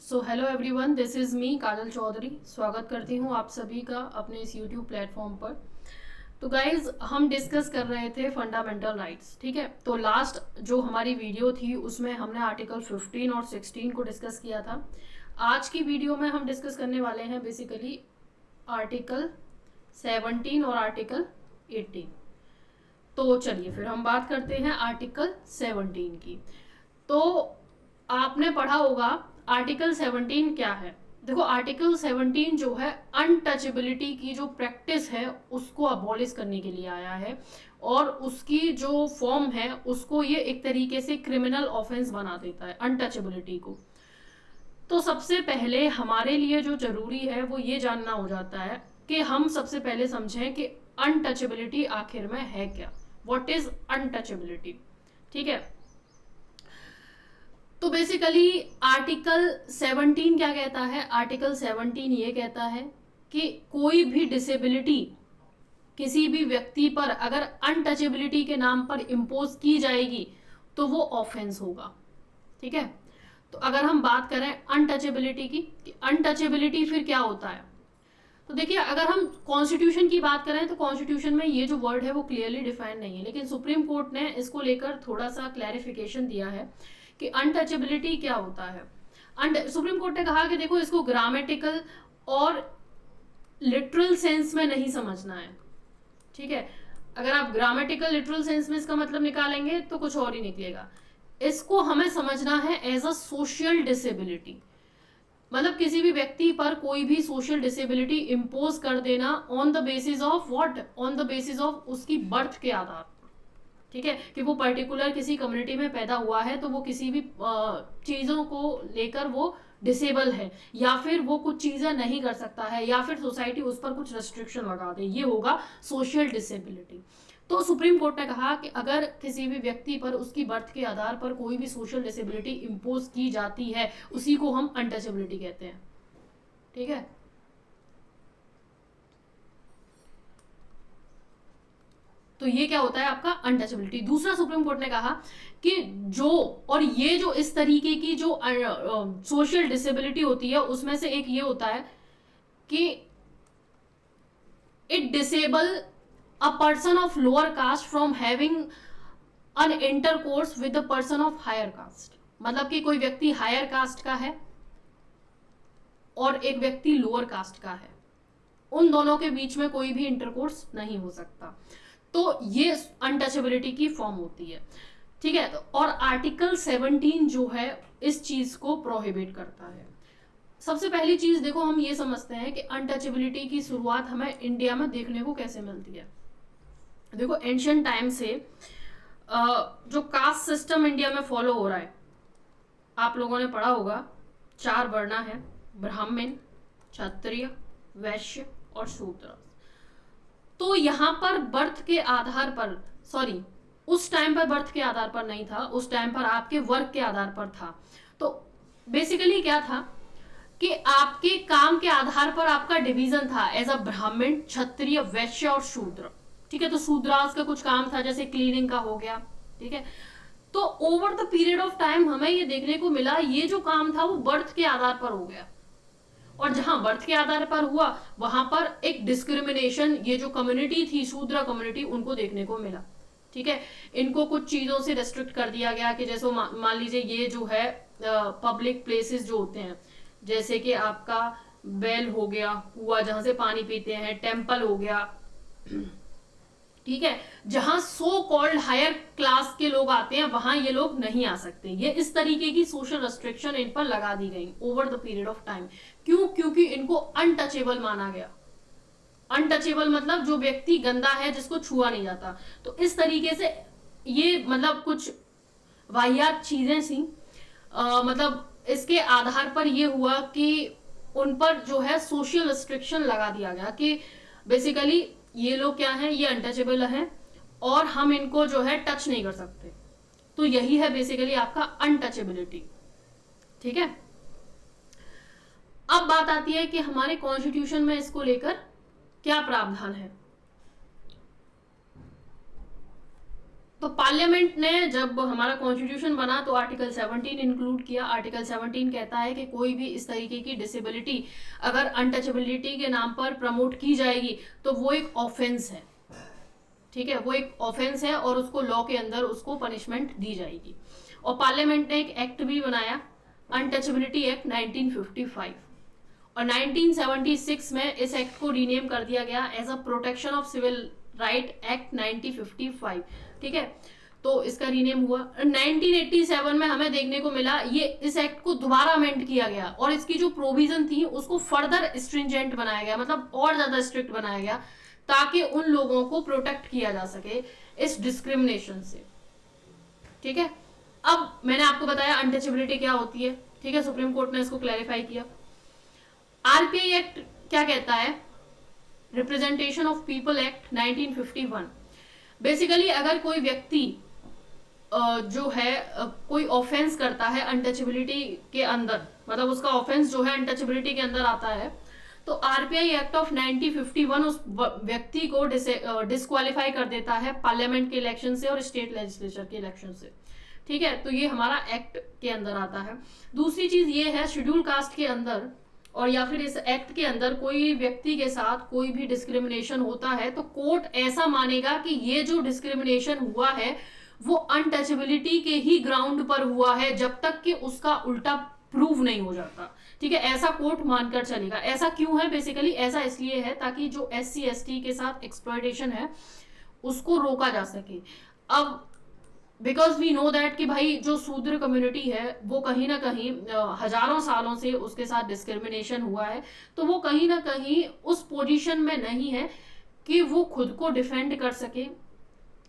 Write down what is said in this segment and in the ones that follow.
So hello everyone, this is me Kajal Chaudhary. स्वागत करती हूँ आप सभी का अपने इस यूट्यूब प्लेटफॉर्म पर। तो गाइज, हम डिस्कस कर रहे थे फंडामेंटल राइट्स। ठीक है, तो लास्ट जो हमारी वीडियो थी उसमें हमने आर्टिकल 15 और 16 को डिस्कस किया था। आज की वीडियो में हम डिस्कस करने वाले हैं बेसिकली आर्टिकल 17 और आर्टिकल 18। तो चलिए फिर हम बात करते हैं आर्टिकल 17 की। तो आपने पढ़ा होगा आर्टिकल 17 क्या है। देखो, आर्टिकल 17 जो है अनटचेबिलिटी की जो प्रैक्टिस है उसको अबॉलिश करने के लिए आया है, और उसकी जो फॉर्म है उसको ये एक तरीके से क्रिमिनल ऑफेंस बना देता है, अनटचेबिलिटी को। तो सबसे पहले हमारे लिए जो जरूरी है वो ये जानना हो जाता है कि हम सबसे पहले समझें कि अनटचेबिलिटी आखिर में है क्या। What is untouchability? ठीक है, तो बेसिकली आर्टिकल 17 क्या कहता है? आर्टिकल 17 ये कहता है कि कोई भी डिसेबिलिटी किसी भी व्यक्ति पर अगर अनटचेबिलिटी के नाम पर इम्पोज की जाएगी तो वो ऑफेंस होगा। ठीक है, तो अगर हम बात करें अनटचेबिलिटी की, अनटचेबिलिटी फिर क्या होता है, तो देखिए, अगर हम कॉन्स्टिट्यूशन की बात करें तो कॉन्स्टिट्यूशन में ये जो वर्ड है वो क्लियरली डिफाइन नहीं है, लेकिन सुप्रीम कोर्ट ने इसको लेकर थोड़ा सा क्लैरिफिकेशन दिया है कि अनटचेबिलिटी क्या होता है। सुप्रीम कोर्ट ने कहा कि देखो, इसको ग्रामेटिकल और लिटरल सेंस में नहीं समझना है। ठीक है, अगर आप ग्रामेटिकल लिटरल सेंस में इसका मतलब निकालेंगे तो कुछ और ही निकलेगा। इसको हमें समझना है एज अ सोशल डिसेबिलिटी, मतलब किसी भी व्यक्ति पर कोई भी सोशल डिसेबिलिटी इम्पोज कर देना on the basis of what, on the basis of उसकी बर्थ के आधार पर। ठीक है, कि वो पर्टिकुलर किसी कम्युनिटी में पैदा हुआ है तो वो किसी भी चीजों को लेकर वो डिसेबल है, या फिर वो कुछ चीजें नहीं कर सकता है, या फिर सोसाइटी उस पर कुछ रेस्ट्रिक्शन लगा दे, ये होगा सोशल डिसेबिलिटी। तो सुप्रीम कोर्ट ने कहा कि अगर किसी भी व्यक्ति पर उसकी बर्थ के आधार पर कोई भी सोशल डिसेबिलिटी इम्पोज की जाती है उसी को हम अनटचेबिलिटी कहते हैं। ठीक है, तो ये क्या होता है आपका अनटचेबिलिटी। दूसरा, सुप्रीम कोर्ट ने कहा कि जो और ये जो इस तरीके की जो सोशल डिसेबिलिटी होती है उसमें से एक ये होता है कि it disable a person of lower caste from having an intercourse with the person of higher caste. मतलब कि कोई व्यक्ति हायर कास्ट का है और एक व्यक्ति लोअर कास्ट का है, उन दोनों के बीच में कोई भी इंटरकोर्स नहीं हो सकता। तो ये अनटचेबिलिटी की फॉर्म होती है। ठीक है, और आर्टिकल 17 जो है इस चीज को प्रोहिबिट करता है। सबसे पहली चीज देखो, हम ये समझते हैं कि अनटचेबिलिटी की शुरुआत हमें इंडिया में देखने को कैसे मिलती है। देखो, एंशियंट टाइम से जो कास्ट सिस्टम इंडिया में फॉलो हो रहा है, आप लोगों ने पढ़ा होगा 4 वर्ण है, ब्राह्मण, क्षत्रिय, वैश्य और शूद्र। तो यहां पर बर्थ के आधार पर, सॉरी, उस टाइम पर बर्थ के आधार पर नहीं था, उस टाइम पर आपके वर्क के आधार पर था। तो बेसिकली क्या था कि आपके काम के आधार पर आपका डिवीजन था एज अ ब्राह्मण, क्षत्रिय, वैश्य और शूद्र। ठीक है, तो शूद्रास का कुछ काम था जैसे क्लीनिंग का हो गया। ठीक है, तो over the period of time हमें ये देखने को मिला ये जो काम था वो बर्थ के आधार पर हो गया, और जहां बर्थ के आधार पर हुआ वहां पर एक डिस्क्रिमिनेशन, ये जो कम्युनिटी थी शूद्र कम्युनिटी, उनको देखने को मिला। ठीक है, इनको कुछ चीजों से रेस्ट्रिक्ट कर दिया गया कि जैसे मान लीजिए ये जो है पब्लिक प्लेसेस जो होते हैं, जैसे कि आपका वेल हो गया, कुआ जहां से पानी पीते हैं, टेम्पल हो गया। ठीक है, जहां सो कॉल्ड हायर क्लास के लोग आते हैं वहां ये लोग नहीं आ सकते। ये इस तरीके की सोशल रेस्ट्रिक्शन इन पर लगा दी गई over the period of time. क्यों? क्योंकि इनको अनटचेबल माना गया। अनटचेबल मतलब जो व्यक्ति गंदा है, जिसको छुआ नहीं जाता। तो इस तरीके से ये मतलब कुछ वाहियात चीजें सी, मतलब इसके आधार पर ये हुआ कि उन पर जो है सोशल रिस्ट्रिक्शन लगा दिया गया कि बेसिकली ये लोग क्या हैं, ये अनटचेबल हैं और हम इनको जो है टच नहीं कर सकते। तो यही है बेसिकली आपका अनटचेबिलिटी। ठीक है, अब बात आती है कि हमारे कॉन्स्टिट्यूशन में इसको लेकर क्या प्रावधान है। तो पार्लियामेंट ने जब हमारा कॉन्स्टिट्यूशन बना तो आर्टिकल 17 इंक्लूड किया। आर्टिकल 17 कहता है कि कोई भी इस तरीके की डिसेबिलिटी अगर अनटचेबिलिटी के नाम पर प्रमोट की जाएगी तो वो एक ऑफेंस है, ठीक है, वो एक ऑफेंस है और उसको लॉ के अंदर उसको पनिशमेंट दी जाएगी। और पार्लियामेंट ने एक एक्ट भी बनाया, अनटचेबिलिटी एक्ट 1955, और 1976 में इस एक्ट को रीनेम कर दिया गया as a protection of civil right act 1955, ठीक है। तो इसका रीनेम हुआ। 1987 में हमें देखने को मिला ये इस एक्ट को दोबारा अमेंड किया गया और इसकी जो प्रोविजन थी उसको फर्दर स्ट्रिंजेंट बनाया गया, मतलब और ज्यादा स्ट्रिक्ट बनाया गया ताकि उन लोगों को प्रोटेक्ट किया जा सके इस डिस्क्रिमिनेशन से, ठीक है। अब मैंने आपको बताया अनटचेबिलिटी क्या होती है, ठीक है, सुप्रीम कोर्ट ने इसको क्लैरिफाई किया। आरपीआई एक्ट क्या कहता है, representation of people act 1951। Basically अगर कोई व्यक्ति जो है कोई ऑफेंस करता है अनटचेबिलिटी के अंदर, मतलब उसका ऑफेंस जो है अनटचेबिलिटी के अंदर आता है, तो आरपीआई एक्ट ऑफ 1951 उस व्यक्ति को डिस्क्वालीफाई कर देता है पार्लियामेंट के इलेक्शन से और स्टेट लेजिस्लेचर के इलेक्शन से, ठीक है। तो ये हमारा एक्ट के अंदर आता है। दूसरी चीज ये है, शेड्यूल कास्ट के अंदर और या फिर इस एक्ट के अंदर कोई व्यक्ति के साथ कोई भी डिस्क्रिमिनेशन होता है तो कोर्ट ऐसा मानेगा कि ये जो डिस्क्रिमिनेशन हुआ है वो अनटचेबिलिटी के ही ग्राउंड पर हुआ है जब तक कि उसका उल्टा प्रूव नहीं हो जाता, ठीक है। ऐसा कोर्ट मानकर चलेगा। ऐसा क्यों है, बेसिकली ऐसा इसलिए है ताकि जो SC ST के साथ एक्सप्लॉयटेशन है उसको रोका जा सके। अब बिकॉज वी नो दैट कि भाई जो शूद्र कम्युनिटी है वो कहीं ना कहीं हजारों सालों से उसके साथ डिस्क्रिमिनेशन हुआ है, तो वो कहीं ना कहीं उस पोजीशन में नहीं है कि वो खुद को डिफेंड कर सके,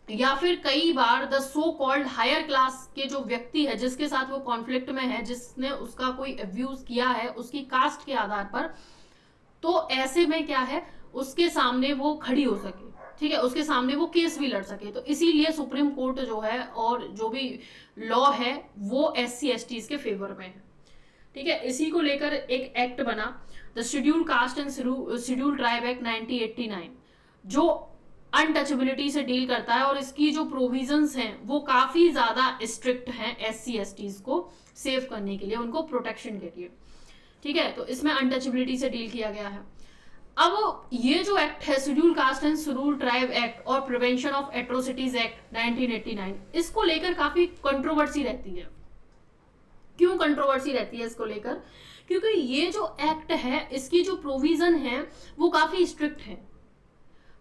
या फिर कई बार the so called higher class के जो व्यक्ति है जिसके साथ वो कॉन्फ्लिक्ट में है, जिसने उसका कोई अब्यूज किया है उसकी कास्ट के आधार पर, तो ऐसे में क्या है उसके सामने वो खड़ी हो सके, ठीक है, उसके सामने वो केस भी लड़ सके। तो इसीलिए सुप्रीम कोर्ट जो है और जो भी लॉ है वो SC STs के फेवर में है, ठीक है। इसी को लेकर एक एक्ट बना, the schedule caste and schedule tribe act 1989, जो अनटचेबिलिटी से डील करता है और इसकी जो प्रोविजंस हैं वो काफी ज्यादा स्ट्रिक्ट हैं SC STs को सेव करने के लिए, उनको प्रोटेक्शन के लिए, ठीक है। तो इसमें अनटचेबिलिटी से डील किया गया है। अब ये जो एक्ट है schedule caste and schedule tribe act और प्रिवेंशन ऑफ एट्रोसिटीज एक्ट 1989, इसको लेकर काफी कंट्रोवर्सी रहती है। क्यों कंट्रोवर्सी रहती है इसको लेकर, क्योंकि ये जो एक्ट है इसकी जो प्रोविजन है वो काफी स्ट्रिक्ट है।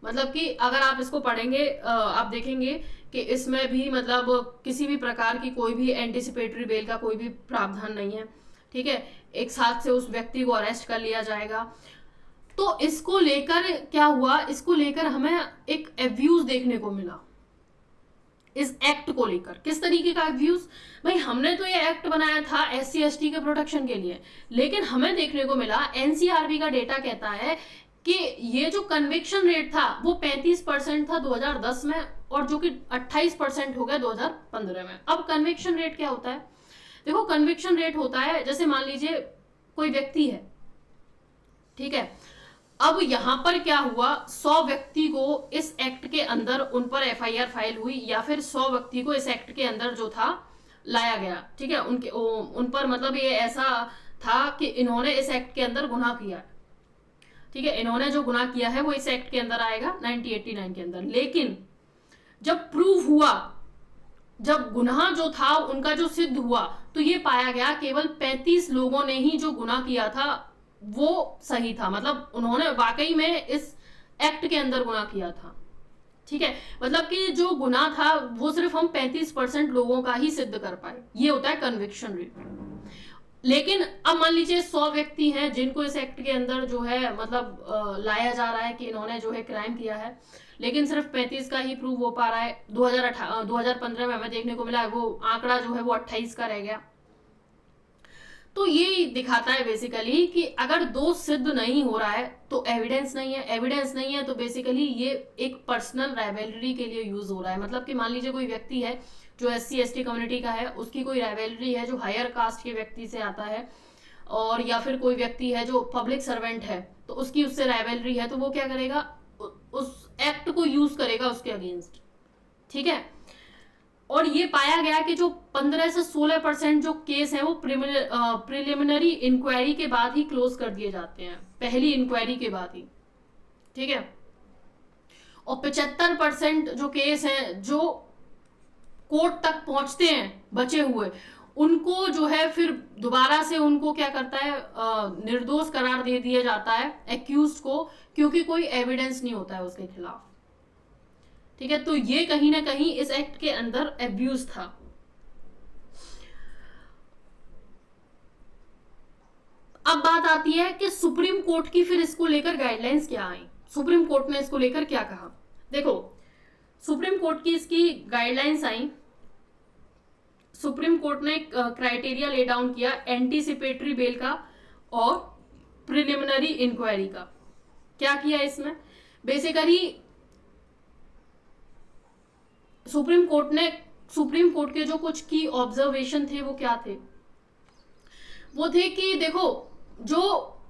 मतलब कि अगर आप इसको पढ़ेंगे आप देखेंगे कि इसमें भी मतलब किसी भी प्रकार की कोई भी एंटिसिपेटरी बेल का कोई भी प्रावधान नहीं है, ठीक है। एक साथ से उस व्यक्ति को अरेस्ट कर लिया जाएगा। तो इसको लेकर क्या हुआ, इसको लेकर हमें एक एब्यूज देखने को मिला इस एक्ट को लेकर। किस तरीके का एब्यूज, भाई हमने तो ये एक्ट बनाया था SC ST के प्रोटेक्शन के लिए, लेकिन हमें देखने को मिला NCRB का डेटा कहता है कि ये जो कन्विक्शन रेट था वो 35% था 2010 में और जो कि 28% हो गया 2015 में। अब कन्विक्शन रेट क्या होता है, देखो कन्विक्शन रेट होता है जैसे मान लीजिए कोई व्यक्ति है, ठीक है। अब यहां पर क्या हुआ, 100 व्यक्ति को इस एक्ट के अंदर उन पर FIR फाइल हुई या फिर 100 व्यक्ति को इस एक्ट के अंदर जो था लाया गया, ठीक है। उन पर मतलब ये ऐसा था कि इन्होंने इस एक्ट के अंदर गुनाह किया, ठीक है, इन्होंने जो गुनाह किया है वो इस एक्ट के अंदर आएगा 1989 के अंदर। लेकिन जब प्रूव हुआ, जब गुनाह जो था उनका जो सिद्ध हुआ, तो ये पाया गया केवल 35 लोगों ने ही जो गुनाह किया था वो सही था, मतलब उन्होंने वाकई में इस एक्ट के अंदर गुनाह किया था, ठीक है। मतलब कि जो गुनाह था वो सिर्फ हम 35% लोगों का ही सिद्ध कर पाए, ये होता है कन्विक्शन रेट। लेकिन अब मान लीजिए 100 व्यक्ति हैं जिनको इस एक्ट के अंदर जो है मतलब लाया जा रहा है कि इन्होंने जो है क्राइम किया है, लेकिन सिर्फ 35 का ही प्रूव हो पा रहा है। 2015 में हमें देखने को मिला है वो आंकड़ा जो है वो 28 का रह गया। तो ये दिखाता है बेसिकली कि अगर दोष सिद्ध नहीं हो रहा है तो एविडेंस नहीं है, एविडेंस नहीं है तो बेसिकली ये एक पर्सनल राइवलरी के लिए यूज हो रहा है। मतलब कि मान लीजिए कोई व्यक्ति है जो SC ST कम्युनिटी का है, उसकी कोई राइवलरी है जो हायर कास्ट के व्यक्ति से आता है, और या फिर कोई व्यक्ति है जो पब्लिक सर्वेंट है तो उसकी उससे राइवलरी है, तो वो क्या करेगा, उस एक्ट को यूज करेगा उसके अगेंस्ट, ठीक है। और ये पाया गया कि जो 15 से 16% जो केस है वो प्रिलिमिनरी इंक्वायरी के बाद ही क्लोज कर दिए जाते हैं, पहली इंक्वायरी के बाद ही, ठीक है। और 75% जो केस हैं जो कोर्ट तक पहुंचते हैं बचे हुए, उनको जो है फिर दोबारा से उनको क्या करता है, निर्दोष करार दे दिया जाता है एक्यूज को, क्योंकि कोई एविडेंस नहीं होता है उसके खिलाफ, ठीक है। तो ये कहीं ना कहीं इस एक्ट के अंदर एब्यूज था। अब बात आती है कि सुप्रीम कोर्ट की फिर इसको लेकर गाइडलाइंस क्या आई, सुप्रीम कोर्ट ने इसको लेकर क्या कहा। देखो, सुप्रीम कोर्ट की इसकी गाइडलाइंस आई। सुप्रीम कोर्ट ने क्राइटेरिया ले डाउन किया एंटीसिपेटरी बेल का और प्रिलिमिनरी इंक्वायरी का। क्या किया इसमें, बेसिकली सुप्रीम कोर्ट के जो कुछ की ऑब्जर्वेशन थे वो क्या थे, वो थे कि देखो, जो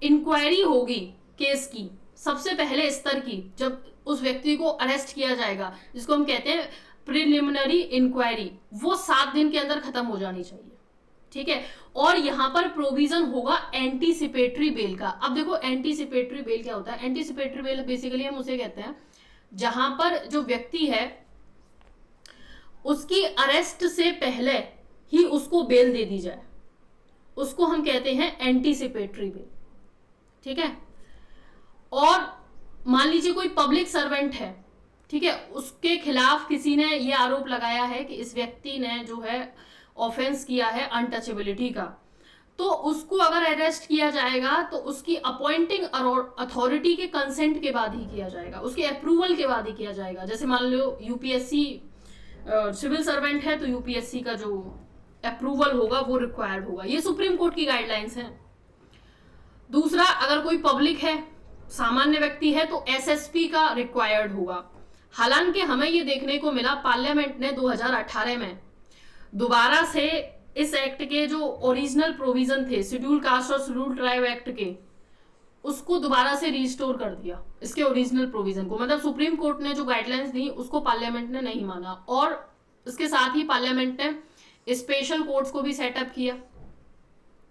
इंक्वायरी होगी केस की सबसे पहले स्तर की, जब उस व्यक्ति को अरेस्ट किया जाएगा, जिसको हम कहते हैं प्रिलिमिनरी इंक्वायरी, वो 7 दिन के अंदर खत्म हो जानी चाहिए, ठीक है। और यहां पर प्रोविजन होगा एंटीसिपेटरी बेल का। अब देखो, एंटीसिपेटरी बेल क्या होता है। एंटीसिपेटरी बेल बेसिकली हम उसे कहते हैं जहां पर जो व्यक्ति है उसकी अरेस्ट से पहले ही उसको बेल दे दी जाए, उसको हम कहते हैं एंटीसिपेटरी बेल, ठीक है। और मान लीजिए कोई पब्लिक सर्वेंट है, ठीक है, उसके खिलाफ किसी ने ये आरोप लगाया है कि इस व्यक्ति ने जो है ऑफेंस किया है अनटचेबिलिटी का, तो उसको अगर अरेस्ट किया जाएगा तो उसकी अपॉइंटिंग अथॉरिटी के कंसेंट के बाद ही किया जाएगा, उसके अप्रूवल के बाद ही किया जाएगा। जैसे मान लो यूपीएससी सिविल सर्वेंट है तो यूपीएससी का जो अप्रूवल होगा वो रिक्वायर्ड होगा। ये सुप्रीम कोर्ट की गाइडलाइंस हैं। दूसरा, अगर कोई पब्लिक है, सामान्य व्यक्ति है, तो एसएसपी का रिक्वायर्ड होगा। हालांकि हमें ये देखने को मिला पार्लियामेंट ने 2018 में दोबारा से इस एक्ट के जो ओरिजिनल प्रोविजन थे शेड्यूल कास्ट और शेड्यूल ट्राइब एक्ट के, उसको दोबारा से रिस्टोर कर दिया, इसके ओरिजिनल प्रोविजन को। मतलब सुप्रीम कोर्ट ने जो गाइडलाइंस दी उसको पार्लियामेंट ने नहीं माना, और इसके साथ ही पार्लियामेंट ने स्पेशल कोर्ट्स को भी सेटअप किया।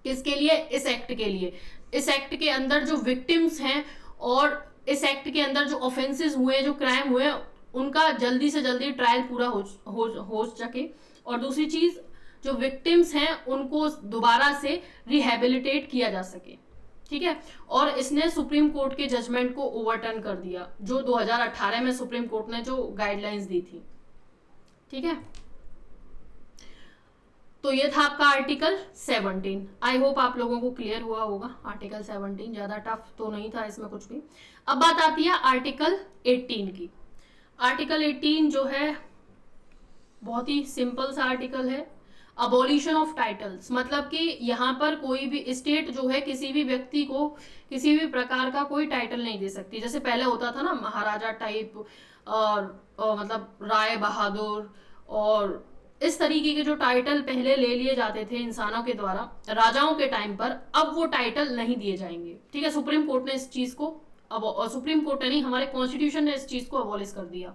किसके लिए, इस एक्ट के लिए। इस एक्ट के अंदर जो विक्टिम्स हैं और इस एक्ट के अंदर जो ऑफेंसेस हुए, जो क्राइम हुए, उनका जल्दी से जल्दी ट्रायल पूरा हो सके। और दूसरी चीज, जो विक्टिम्स हैं उनको दोबारा से रिहेबिलिटेट किया जा सके, ठीक है। और इसने सुप्रीम कोर्ट के जजमेंट को ओवरटर्न कर दिया, जो 2018 में सुप्रीम कोर्ट ने जो गाइडलाइंस दी थी, ठीक है। तो ये था आपका आर्टिकल 17। आई होप आप लोगों को क्लियर हुआ होगा। आर्टिकल 17 ज्यादा टफ तो नहीं था इसमें कुछ भी। अब बात आती है आर्टिकल 18 की। आर्टिकल 18 जो है बहुत ही सिंपल सा आर्टिकल है। अबॉलिशन ऑफ टाइटल्स, मतलब कि यहाँ पर कोई भी स्टेट जो है किसी भी व्यक्ति को किसी भी प्रकार का कोई टाइटल नहीं दे सकती। जैसे पहले होता था ना, महाराजा टाइप और मतलब राय बहादुर और इस तरीके के जो टाइटल पहले ले लिए जाते थे इंसानों के द्वारा राजाओं के टाइम पर, अब वो टाइटल नहीं दिए जाएंगे, ठीक है। सुप्रीम कोर्ट ने इस चीज को, अब सुप्रीम कोर्ट नहीं, हमारे कॉन्स्टिट्यूशन ने इस चीज को अबॉलिश कर दिया।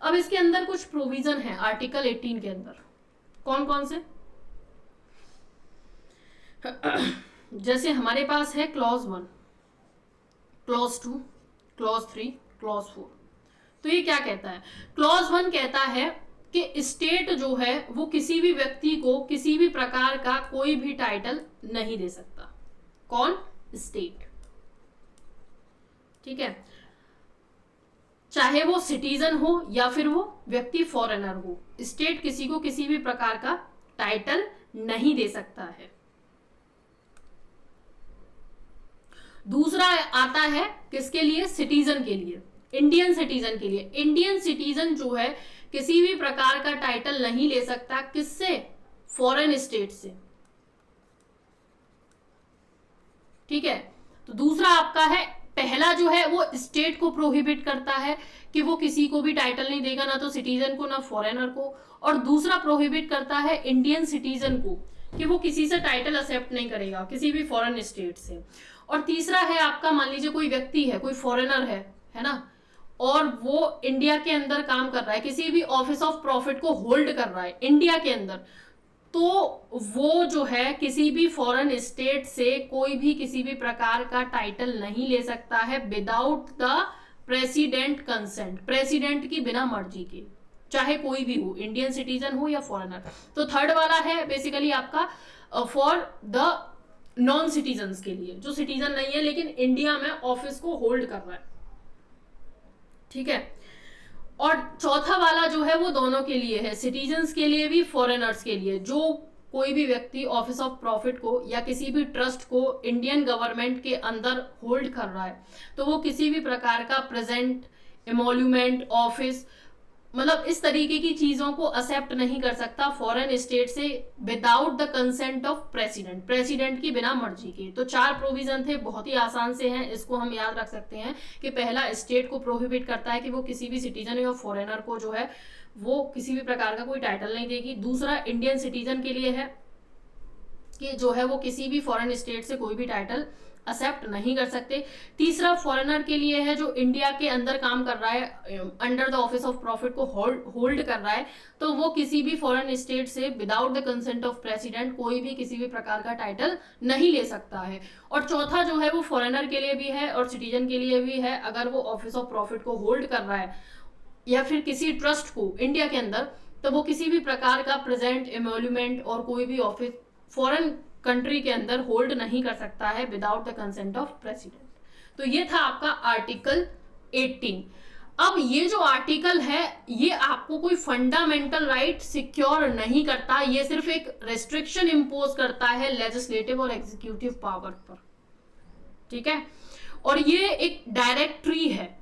अब इसके अंदर कुछ प्रोविजन है आर्टिकल 18 के अंदर। कौन कौन से, जैसे हमारे पास है क्लॉज 1, क्लॉज 2, क्लॉज 3, क्लॉज 4। तो ये क्या कहता है, क्लॉज 1 कहता है कि स्टेट जो है वो किसी भी व्यक्ति को किसी भी प्रकार का कोई भी टाइटल नहीं दे सकता। कौन, स्टेट, ठीक है। चाहे वो सिटीजन हो या फिर वो व्यक्ति फॉरेनर हो, स्टेट किसी को किसी भी प्रकार का टाइटल नहीं दे सकता है। दूसरा आता है किसके लिए, सिटीजन के लिए, इंडियन सिटीजन के लिए। इंडियन सिटीजन जो है किसी भी प्रकार का टाइटल नहीं ले सकता, किससे, फॉरेन स्टेट से, ठीक है। तो दूसरा आपका है, पहला जो है वो स्टेट को प्रोहिबिट करता है कि वो किसी को भी टाइटल नहीं देगा, ना तो सिटीजन को ना फॉरेनर को। और दूसरा प्रोहिबिट करता है इंडियन सिटीजन को कि वो किसी से टाइटल एक्सेप्ट नहीं करेगा, किसी भी फॉरेन स्टेट से। और तीसरा है आपका, मान लीजिए कोई व्यक्ति है, कोई फॉरेनर है ना, और वो इंडिया के अंदर काम कर रहा है, किसी भी ऑफिस ऑफ प्रॉफिट को होल्ड कर रहा है इंडिया के अंदर, तो वो जो है किसी भी फॉरेन स्टेट से कोई भी किसी भी प्रकार का टाइटल नहीं ले सकता है without the president consent, president की बिना मर्जी के, चाहे कोई भी हो, इंडियन सिटीजन हो या फॉरेनर। तो थर्ड वाला है बेसिकली आपका फॉर द नॉन सिटीजन के लिए, जो सिटीजन नहीं है लेकिन इंडिया में ऑफिस को होल्ड कर रहा है, ठीक है। और चौथा वाला जो है वो दोनों के लिए है, सिटीजन्स के लिए भी फॉरेनर्स के लिए। जो कोई भी व्यक्ति ऑफिस ऑफ प्रॉफिट को या किसी भी ट्रस्ट को इंडियन गवर्नमेंट के अंदर होल्ड कर रहा है, तो वो किसी भी प्रकार का प्रेजेंट, एमोल्यूमेंट, ऑफिस, मतलब इस तरीके की चीजों को एक्सेप्ट नहीं कर सकता फॉरेन स्टेट से without the consent of president, president की बिना मर्जी के। तो 4 प्रोविजन थे, बहुत ही आसान से हैं, इसको हम याद रख सकते हैं कि पहला, स्टेट को प्रोहिबिट करता है कि वो किसी भी सिटीजन या फॉरेनर को जो है वो किसी भी प्रकार का कोई टाइटल नहीं देगी। दूसरा, इंडियन सिटीजन के लिए है कि जो है वो किसी भी फॉरेन स्टेट से कोई भी टाइटल एक्सेप्ट नहीं कर सकते। तीसरा, फॉरेनर के लिए है जो इंडिया के अंदर काम कर रहा है, under the office of profit को होल्ड कर रहा है, तो वो किसी भी फॉरेन स्टेट से without the consent of president कोई भी किसी भी प्रकार का टाइटल नहीं ले सकता है। और चौथा जो है वो फॉरेनर के लिए भी है और सिटीजन के लिए भी है, अगर वो ऑफिस ऑफ प्रॉफिट को होल्ड कर रहा है या फिर किसी ट्रस्ट को इंडिया के अंदर, तो वो किसी भी प्रकार का प्रेजेंट, एमोल्यूमेंट और कोई भी ऑफिस फॉरेन कंट्री के अंदर होल्ड नहीं कर सकता है without the consent of president. तो ये था आपका आर्टिकल 18। अब ये जो आर्टिकल है ये आपको कोई फंडामेंटल राइट सिक्योर नहीं करता, ये सिर्फ एक रेस्ट्रिक्शन इंपोज करता है लेजिस्लेटिव और एग्जीक्यूटिव पावर पर, ठीक है। और ये एक डायरेक्टरी है,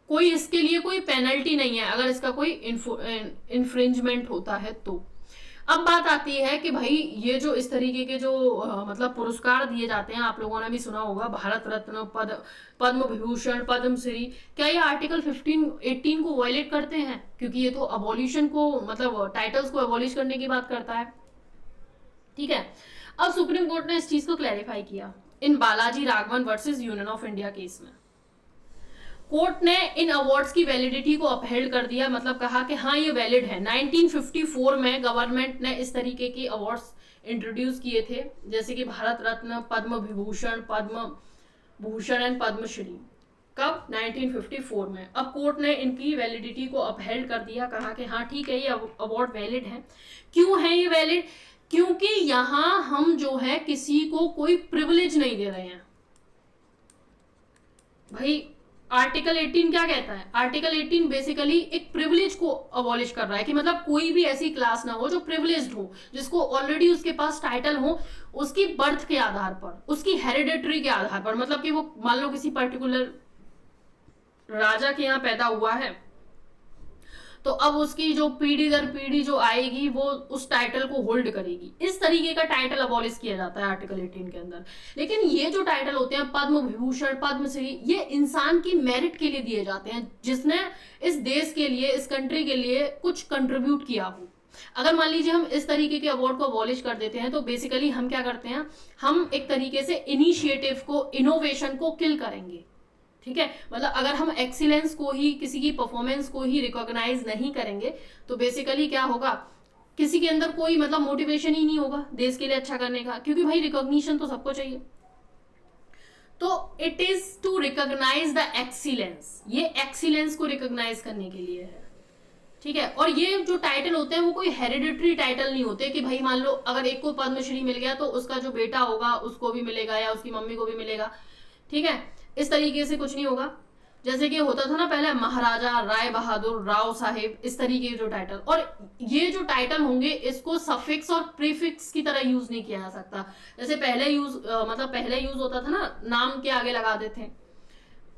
कोई इसके लिए कोई पेनल्टी नहीं है अगर इसका कोई इन्फ्रिंजमेंट होता है तो। अब बात आती है कि भाई ये जो इस तरीके के जो मतलब पुरस्कार दिए जाते हैं, आप लोगों ने भी सुना होगा, भारत रत्न, पद्म विभूषण, पद्मश्री, क्या ये आर्टिकल 18 को वायलेट करते हैं? क्योंकि ये तो अबॉलिशन को, मतलब टाइटल्स को अबॉलिश करने की बात करता है, ठीक है। अब सुप्रीम कोर्ट ने इस चीज को क्लैरिफाई किया in Balaji Raghavan versus union of India case में। कोर्ट ने इन अवार्ड्स की वैलिडिटी को अपहेल्ड कर दिया, मतलब कहा कि हाँ ये वैलिड है। 1954 में गवर्नमेंट ने इस तरीके की अवार्ड्स इंट्रोड्यूस किए थे, जैसे कि भारत रत्न, पद्म विभूषण, पद्म भूषण एंड पद्मश्री। कब? 1954 में। अब कोर्ट ने इनकी वैलिडिटी को अपहेल्ड कर दिया, कहा कि हाँ ठीक है ये अवार्ड वैलिड है। क्यों है ये वैलिड? क्योंकि यहाँ हम जो है किसी को कोई प्रिविलेज नहीं दे रहे हैं। भाई आर्टिकल 18 क्या कहता है? आर्टिकल 18 बेसिकली एक प्रिविलेज को अबॉलिश कर रहा है कि मतलब कोई भी ऐसी क्लास ना हो जो प्रिविलेज्ड हो, जिसको ऑलरेडी उसके पास टाइटल हो, उसकी बर्थ के आधार पर, उसकी हेरिडेटरी के आधार पर, मतलब कि वो मान लो किसी पर्टिकुलर राजा के यहाँ पैदा हुआ है तो अब उसकी जो पीढ़ी दर पीढ़ी जो आएगी वो उस टाइटल को होल्ड करेगी। इस तरीके का टाइटल अबॉलिश किया जाता है आर्टिकल 18 के अंदर। लेकिन ये जो टाइटल होते हैं पद्म विभूषण, पद्मश्री, ये इंसान की मेरिट के लिए दिए जाते हैं जिसने इस देश के लिए, इस कंट्री के लिए कुछ कंट्रीब्यूट किया हो। अगर मान लीजिए हम इस तरीके के अवार्ड को अबॉलिश कर देते हैं तो बेसिकली हम क्या करते हैं, हम एक तरीके से इनिशिएटिव को, इनोवेशन को किल करेंगे, ठीक है। मतलब अगर हम एक्सीलेंस को ही, किसी की परफॉर्मेंस को ही रिकॉग्नाइज नहीं करेंगे तो बेसिकली क्या होगा, किसी के अंदर कोई मतलब मोटिवेशन ही नहीं होगा देश के लिए अच्छा करने का, क्योंकि भाई रिकॉग्निशन तो सबको चाहिए। तो it is to recognise the excellence, ये एक्सीलेंस को रिकॉग्नाइज करने के लिए है, ठीक है। और ये जो टाइटल होते हैं वो कोई हेरिडिटरी टाइटल नहीं होते कि भाई मान लो अगर एक को पद्मश्री मिल गया तो उसका जो बेटा होगा उसको भी मिलेगा या उसकी मम्मी को भी मिलेगा, ठीक है। इस तरीके से कुछ नहीं होगा, जैसे कि होता था ना पहले महाराजा, राय बहादुर, राव साहेब, इस तरीके के जो टाइटल। और ये जो टाइटल होंगे इसको सफिक्स और प्रीफिक्स की तरह यूज नहीं किया जा सकता। जैसे पहले यूज होता था ना, नाम के आगे लगा देते हैं,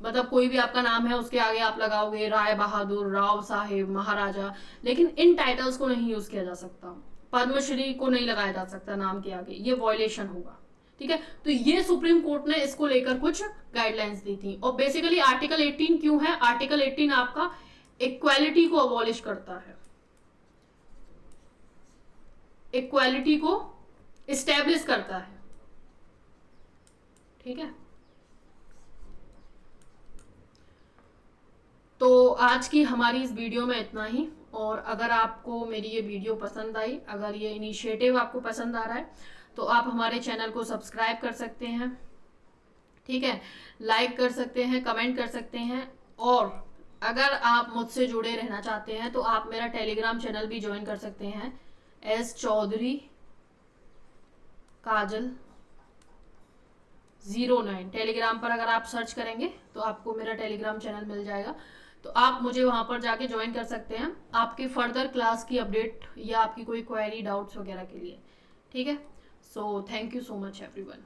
मतलब कोई भी आपका नाम है उसके आगे आप लगाओगे राय बहादुर, राव साहेब, महाराजा, लेकिन इन टाइटल्स को नहीं यूज किया जा सकता। पद्मश्री को नहीं लगाया जा सकता नाम के आगे, ये वॉयलेशन होगा, ठीक है। तो ये सुप्रीम कोर्ट ने इसको लेकर कुछ गाइडलाइंस दी थी। और बेसिकली आर्टिकल 18 क्यों है? आर्टिकल 18 आपका इक्वालिटी को अबॉलिश करता है, इक्वालिटी को इस्टेब्लिश करता है, ठीक है। तो आज की हमारी इस वीडियो में इतना ही। और अगर आपको मेरी ये वीडियो पसंद आई, अगर ये इनिशिएटिव आपको पसंद आ रहा है, तो आप हमारे चैनल को सब्सक्राइब कर सकते हैं, ठीक है, लाइक कर सकते हैं, कमेंट कर सकते हैं। और अगर आप मुझसे जुड़े रहना चाहते हैं तो आप मेरा टेलीग्राम चैनल भी ज्वाइन कर सकते हैं, एस चौधरी काजल 09। टेलीग्राम पर अगर आप सर्च करेंगे तो आपको मेरा टेलीग्राम चैनल मिल जाएगा, तो आप मुझे वहां पर जाके ज्वाइन कर सकते हैं आपके फर्दर क्लास की अपडेट या आपकी कोई क्वेरी डाउट्स वगैरह के लिए, ठीक है। So thank you so much everyone.